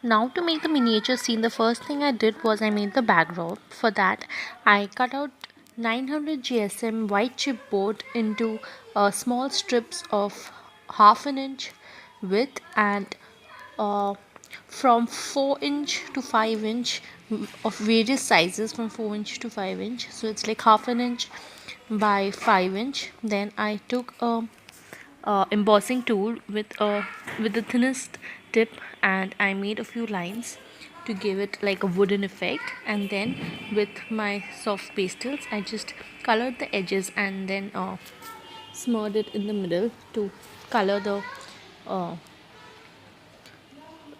Now to make the miniature scene, the first thing I did was I made the background. For that, I cut out 900 GSM white chipboard into small strips of half an inch width and uh, from 4 inch to 5 inch of various sizes from 4 inch to 5 inch. So it's like half an inch by 5 inch. Then I took a embossing tool with the thinnest tip, and I made a few lines to give it like a wooden effect. And then with my soft pastels I just colored the edges and then smeared it in the middle to color the uh,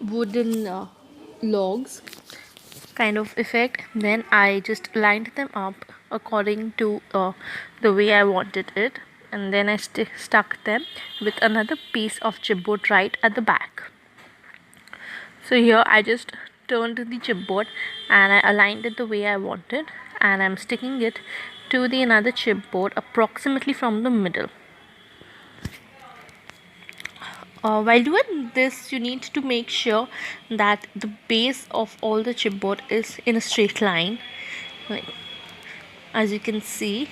wooden logs kind of effect. Then I just lined them up according to the way I wanted it, and then I stuck them with another piece of chipboard right at the back. So here I just turned the chipboard and I aligned it the way I wanted, and I'm sticking it to the another chipboard approximately from the middle. While doing this, you need to make sure that the base of all the chipboard is in a straight line, like as you can see.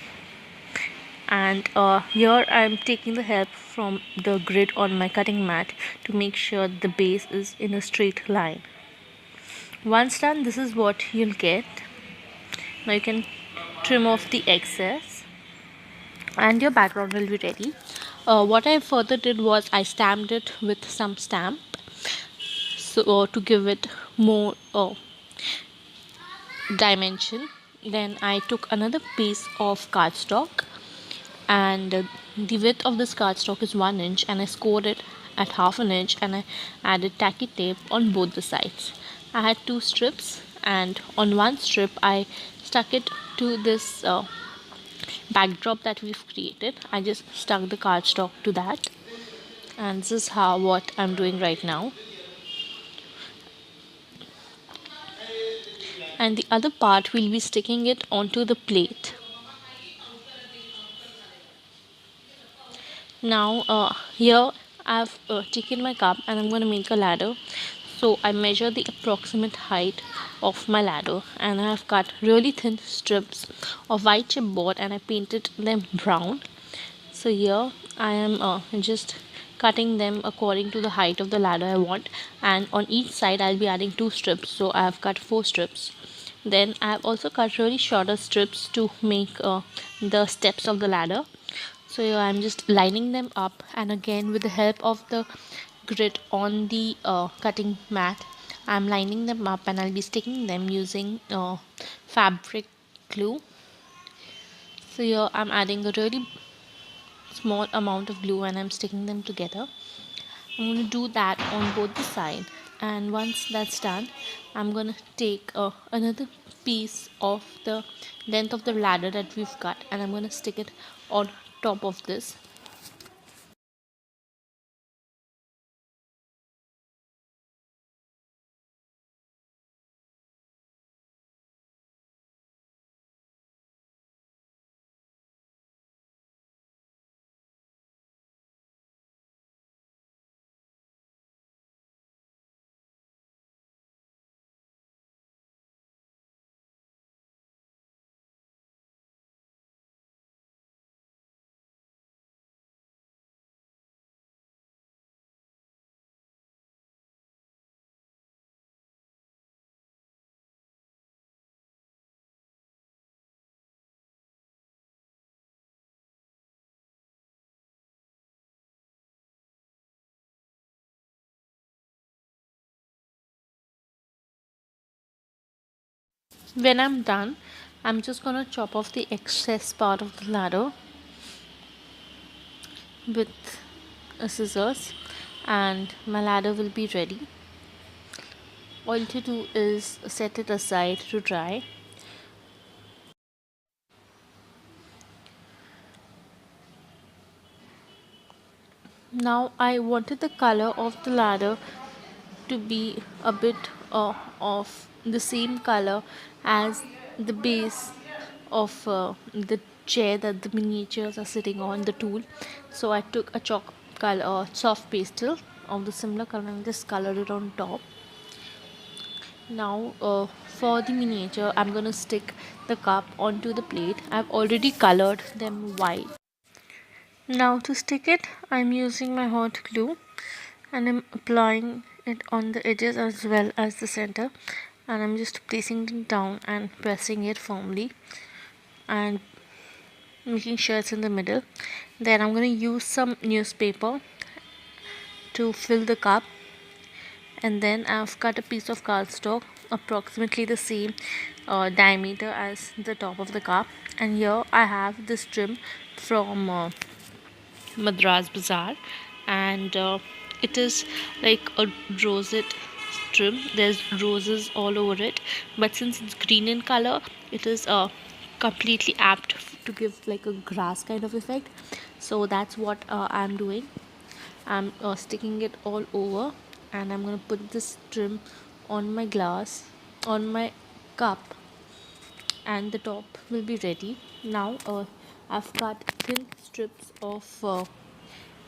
And here I'm taking the help from the grid on my cutting mat to make sure the base is in a straight line. Once done, this is what you'll get. Now you can trim off the excess and your background will be ready. What I further did was I stamped it with some stamp, so to give it more dimension. Then I took another piece of cardstock, and the width of this cardstock is 1 inch, and I scored it at half an inch, and I added tacky tape on both the sides. I had two strips, and on one strip I stuck it to this backdrop that we've created. I just stuck the cardstock to that, and this is how what I'm doing right now. And the other part we'll be sticking it onto the plate. Now here I've taken my cup and I'm going to make a ladder. So I measure the approximate height of my ladder, and I have cut really thin strips of white chipboard and I painted them brown. So here I am just cutting them according to the height of the ladder I want, and on each side I'll be adding two strips, so I have cut four strips. Then I have also cut really shorter strips to make the steps of the ladder. So here I'm just lining them up, and again with the help of the grid on the cutting mat I'm lining them up, and I'll be sticking them using fabric glue. So here I'm adding a really small amount of glue and I'm sticking them together. I'm going to do that on both the side, and once that's done I'm going to take another piece of the length of the ladder that we've cut, and I'm going to stick it on top of this. When I'm done, I'm just going to chop off the excess part of the ladder with a scissors, and my ladder will be ready. All to do is set it aside to dry. Now I wanted the color of the ladder to be a bit of the same color as the base of the chair that the miniatures are sitting on, the tool. So I took a chalk color, soft pastel of the similar color, and just colored it on top. Now, for the miniature, I'm gonna stick the cup onto the plate. I've already colored them white. Now, to stick it, I'm using my hot glue and I'm applying it on the edges as well as the center, and I'm just placing it down and pressing it firmly and making sure it's in the middle. Then I'm going to use some newspaper to fill the cup, and then I've cut a piece of cardstock approximately the same diameter as the top of the cup, and here I have this trim from Madras Bazaar, and it is like a rosette trim. There's roses all over it, but since it's green in color, it is completely apt to give like a grass kind of effect. So that's what I'm doing. I'm sticking it all over, and I'm gonna put this trim on my glass, on my cup, and the top will be ready. Now I've cut thin strips of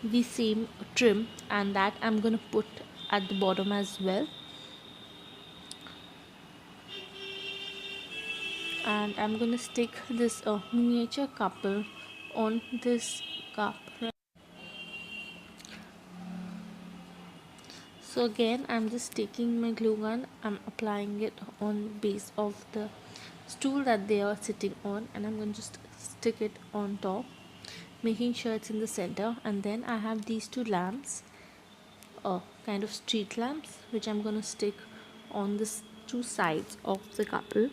the same trim, and that I'm gonna put at the bottom as well, and I'm gonna stick this miniature couple on this cup. So again, I'm just taking my glue gun, I'm applying it on base of the stool that they are sitting on, and I'm going to just stick it on top, making sure it's in the center. And then I have these two lamps, kind of street lamps, which I'm going to stick on the two sides of the couple.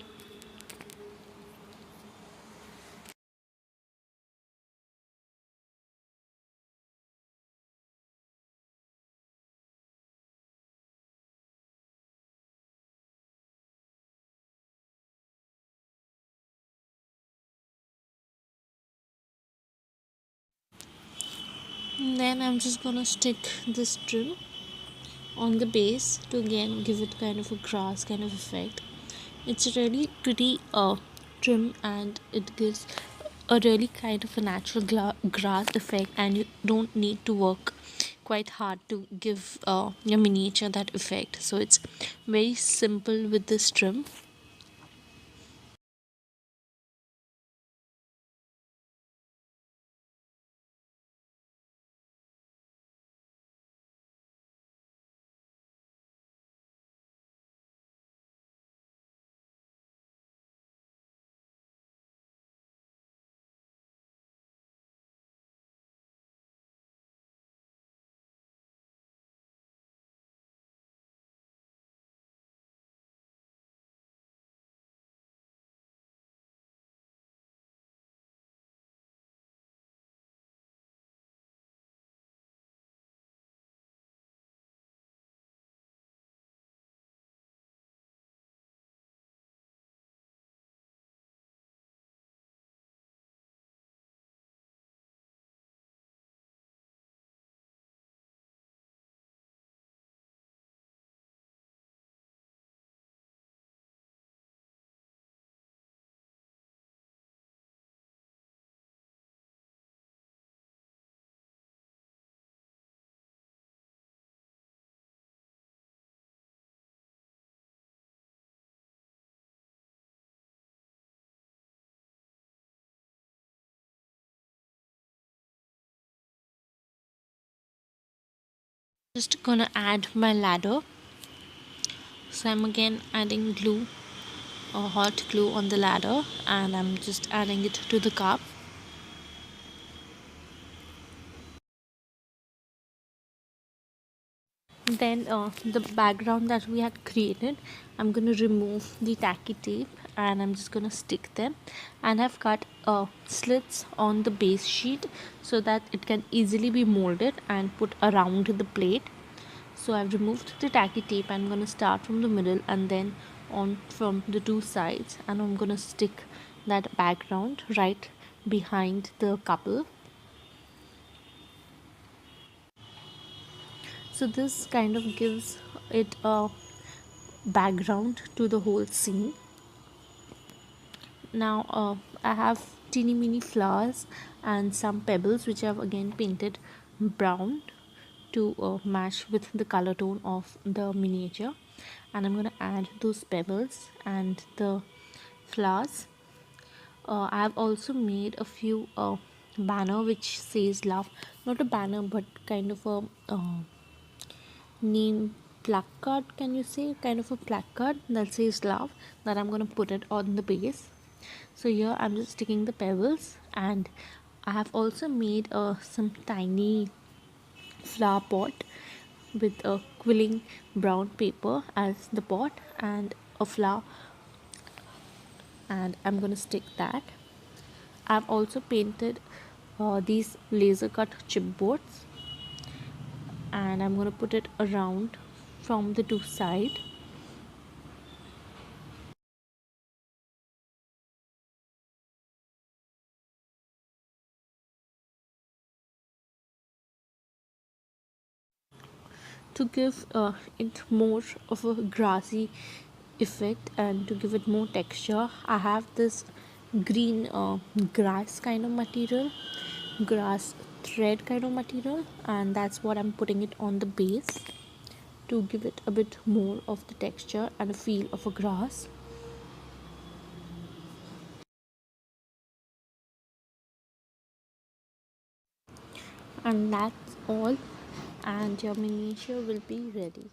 And then I'm just going to stick this trim on the base to again give it kind of a grass kind of effect. It's really pretty trim, and it gives a really kind of a natural grass effect, and you don't need to work quite hard to give your miniature that effect. So it's very simple with this trim. Just gonna add my ladder. So I'm again adding glue or hot glue on the ladder, and I'm just adding it to the cup. Then the background that we had created, I'm going to remove the tacky tape, and I'm just going to stick them, and I've cut slits on the base sheet so that it can easily be molded and put around the plate. So I've removed the tacky tape. I'm going to start from the middle and then on from the two sides, and I'm going to stick that background right behind the couple. So this kind of gives it a background to the whole scene. Now I have teeny mini flowers and some pebbles which I've again painted brown to match with the color tone of the miniature, and I'm gonna add those pebbles and the flowers. I have also made a few banner which says love, not a banner but kind of a name placard, can you say, kind of a placard that says love, that I'm going to put it on the base. So here I'm just sticking the pebbles, and I have also made some tiny flower pot with a quilling brown paper as the pot and a flower, and I'm going to stick that. I've also painted these laser cut chipboards, and I'm going to put it around from the two sides. To give it more of a grassy effect and to give it more texture, I have this green grass kind of material, grass thread kind of material, and that's what I'm putting it on the base to give it a bit more of the texture and a feel of a grass. And that's all, and your miniature will be ready.